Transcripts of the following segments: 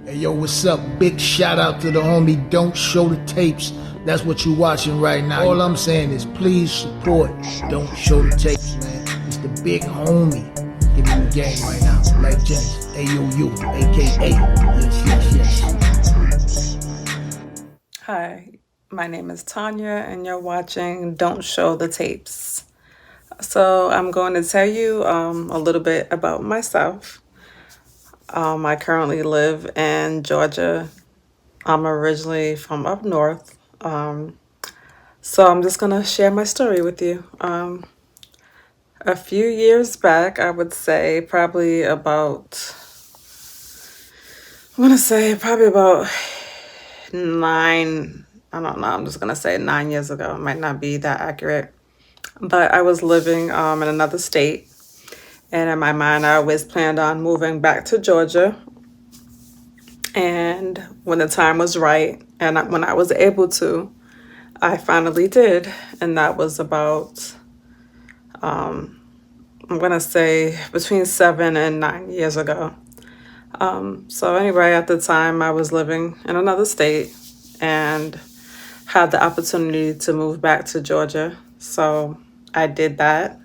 Hey, yo, what's up? Big shout out to the homie Don't Show the Tapes. That's what you watching right now. All I'm saying is please support Don't Show the Tapes, man. It's the big homie giving you game right now. Like Jennings, AOU, aka. Yes. Hi, my name is Tonya, and you're watching Don't Show the Tapes. So, I'm going to tell you a little bit about myself. I currently live in Georgia. I'm originally from up north. So, I'm just going to share my story with you. A few years back, I would say probably about, I want to say probably about I don't know, I'm just going to say 9 years ago. It might not be that accurate. But I was living in another state. And in my mind, I always planned on moving back to Georgia. And when the time was right, and when I was able to, I finally did. And that was about, I'm going to say, between 7 and 9 years ago. So anyway, at the time, I was living in another state and had the opportunity to move back to Georgia. So I did that.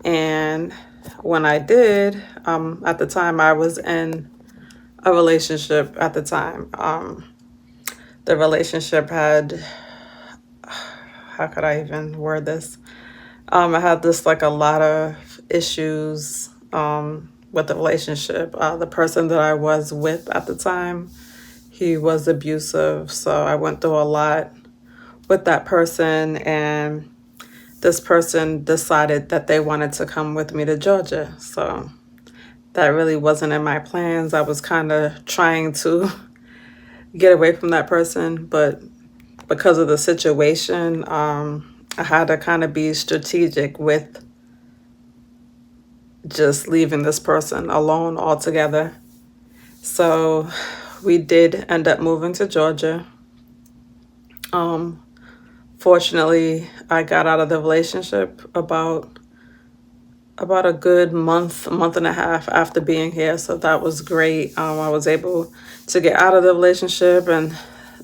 And when I did, at the time I was in a relationship at the time. The relationship had, how could I even word this? I had this like a lot of issues with the relationship. The person that I was with at the time, he was abusive. So I went through a lot with that person, and this person decided that they wanted to come with me to Georgia. So that really wasn't in my plans. I was kind of trying to get away from that person, but because of the situation, I had to kind of be strategic with just leaving this person alone altogether. So we did end up moving to Georgia. Fortunately, I got out of the relationship about a good month and a half after being here. So that was great. I was able to get out of the relationship, and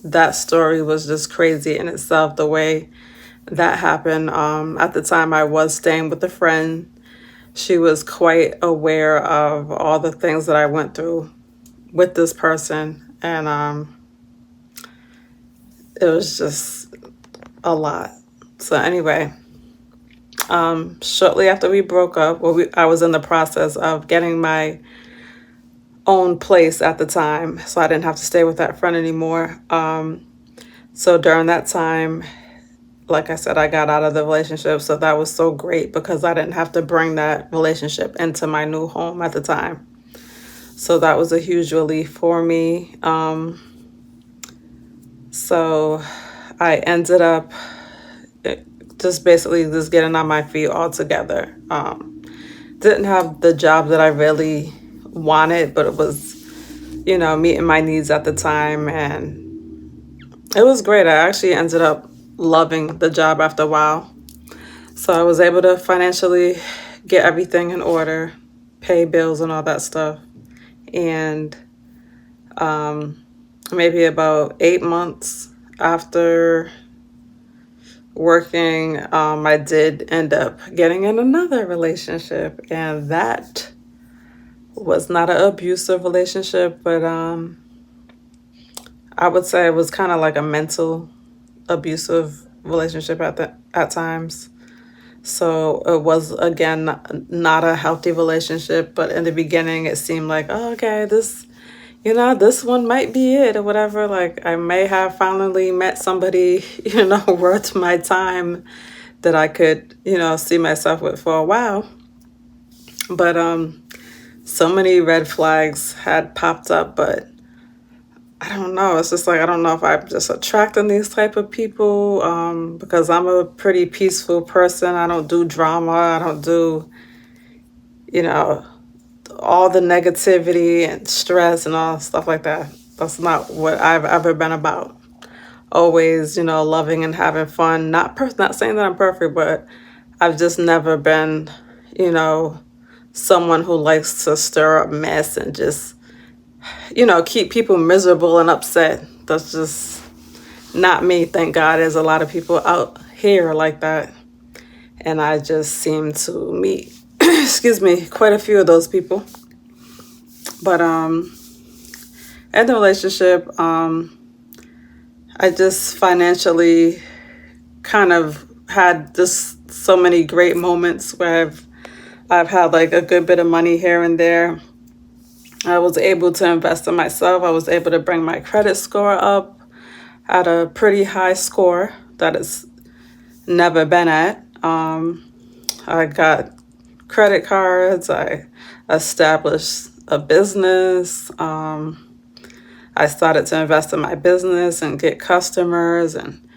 that story was just crazy in itself, the way that happened. At the time, I was staying with a friend. She was quite aware of all the things that I went through with this person, and it was just a lot. So anyway, shortly after we broke up, I was in the process of getting my own place at the time, so I didn't have to stay with that friend anymore. So during that time, like I said, I got out of the relationship, so that was so great because I didn't have to bring that relationship into my new home at the time. So that was a huge relief for me. So I ended up just basically just getting on my feet altogether. Didn't have the job that I really wanted, but it was, meeting my needs at the time, and it was great. I actually ended up loving the job after a while. So I was able to financially get everything in order, pay bills and all that stuff. And maybe about 8 months after working, I did end up getting in another relationship, and that was not an abusive relationship, but I would say it was kind of like a mental abusive relationship at times. So it was, again, not a healthy relationship, but in the beginning it seemed like, oh, okay, this one might be it or whatever. Like I may have finally met somebody, worth my time that I could, see myself with for a while. But so many red flags had popped up, but I don't know. It's just like, I don't know if I'm just attracting these type of people because I'm a pretty peaceful person. I don't do drama. I don't do, all the negativity and stress and all stuff like that. That's not what I've ever been about. Always, loving and having fun. Not saying that I'm perfect, but I've just never been, someone who likes to stir up mess and just keep people miserable and upset. That's just not me. Thank God there's a lot of people out here like that. And I just seem to meet, excuse me, quite a few of those people. But in the relationship, I just financially kind of had just so many great moments where I've had like a good bit of money here and there. I was able to invest in myself. I was able to bring my credit score up at a pretty high score that it's never been at. I got credit cards. I established a business. I started to invest in my business and get customers and,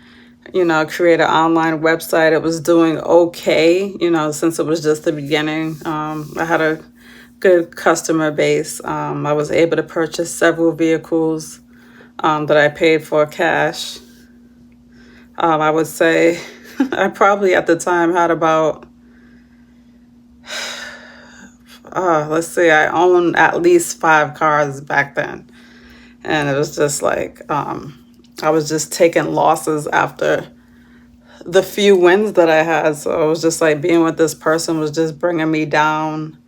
create an online website. It was doing okay, since it was just the beginning. I had a good customer base. I was able to purchase several vehicles that I paid for cash. I would say I probably at the time had about, let's see, I owned at least 5 cars back then. And it was just like, I was just taking losses after the few wins that I had. So it was just like being with this person was just bringing me down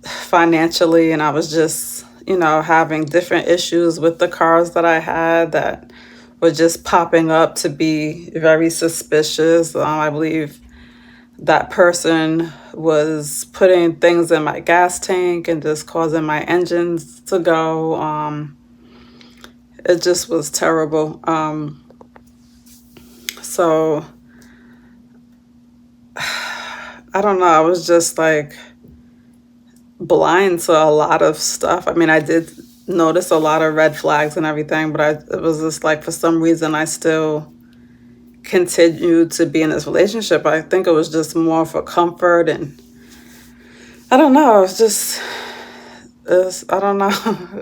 financially. And I was just, having different issues with the cars that I had that were just popping up to be very suspicious. I believe that person was putting things in my gas tank and just causing my engines to go. It just was terrible. So I don't know. I was just like blind to a lot of stuff. I mean, I did notice a lot of red flags and everything, but it was just like for some reason I still continued to be in this relationship. I think it was just more for comfort, and I don't know. I don't know.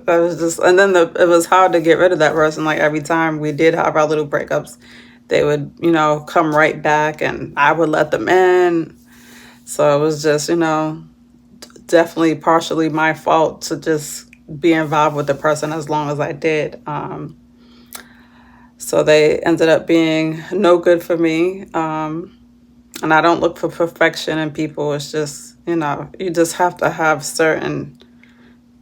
I was just, and then it was hard to get rid of that person. Like every time we did have our little breakups, they would, come right back, and I would let them in. So it was just, definitely partially my fault to just be involved with the person as long as I did. So they ended up being no good for me. And I don't look for perfection in people. It's just, you just have to have certain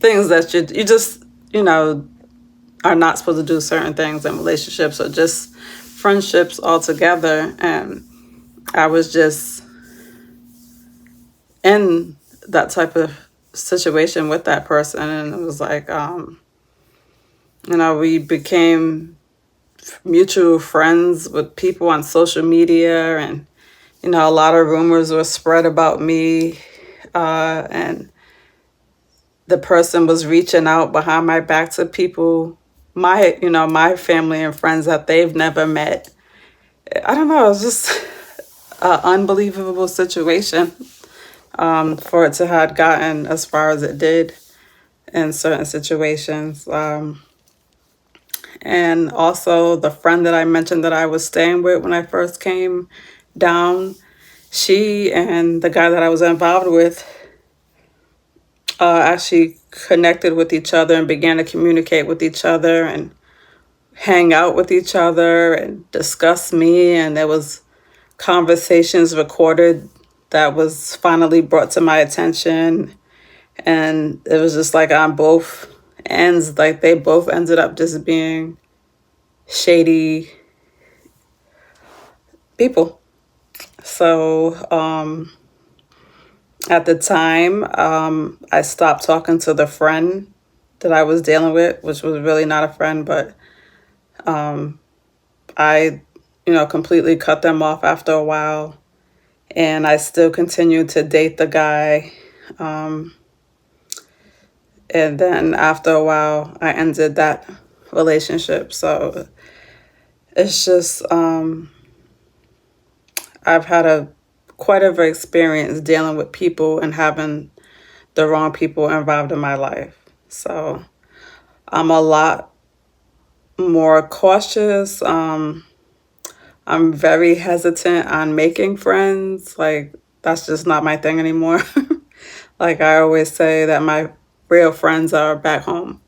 things that you just, are not supposed to do certain things in relationships or just friendships altogether. And I was just in that type of situation with that person, and it was like, we became mutual friends with people on social media, and a lot of rumors were spread about me, and the person was reaching out behind my back to people, my family and friends that they've never met. I don't know, it was just an unbelievable situation. For it to have gotten as far as it did in certain situations. And also the friend that I mentioned that I was staying with when I first came down, she and the guy that I was involved with actually connected with each other and began to communicate with each other and hang out with each other and discuss me. And there was conversations recorded that was finally brought to my attention, and it was just like on both ends, like they both ended up just being shady people. So at the time, I stopped talking to the friend that I was dealing with, which was really not a friend, but I completely cut them off after a while. And I still continued to date the guy. And then after a while, I ended that relationship. So it's just, I've had quite of an experience dealing with people and having the wrong people involved in my life. So I'm a lot more cautious. I'm very hesitant on making friends. Like, that's just not my thing anymore. Like I always say that my real friends are back home.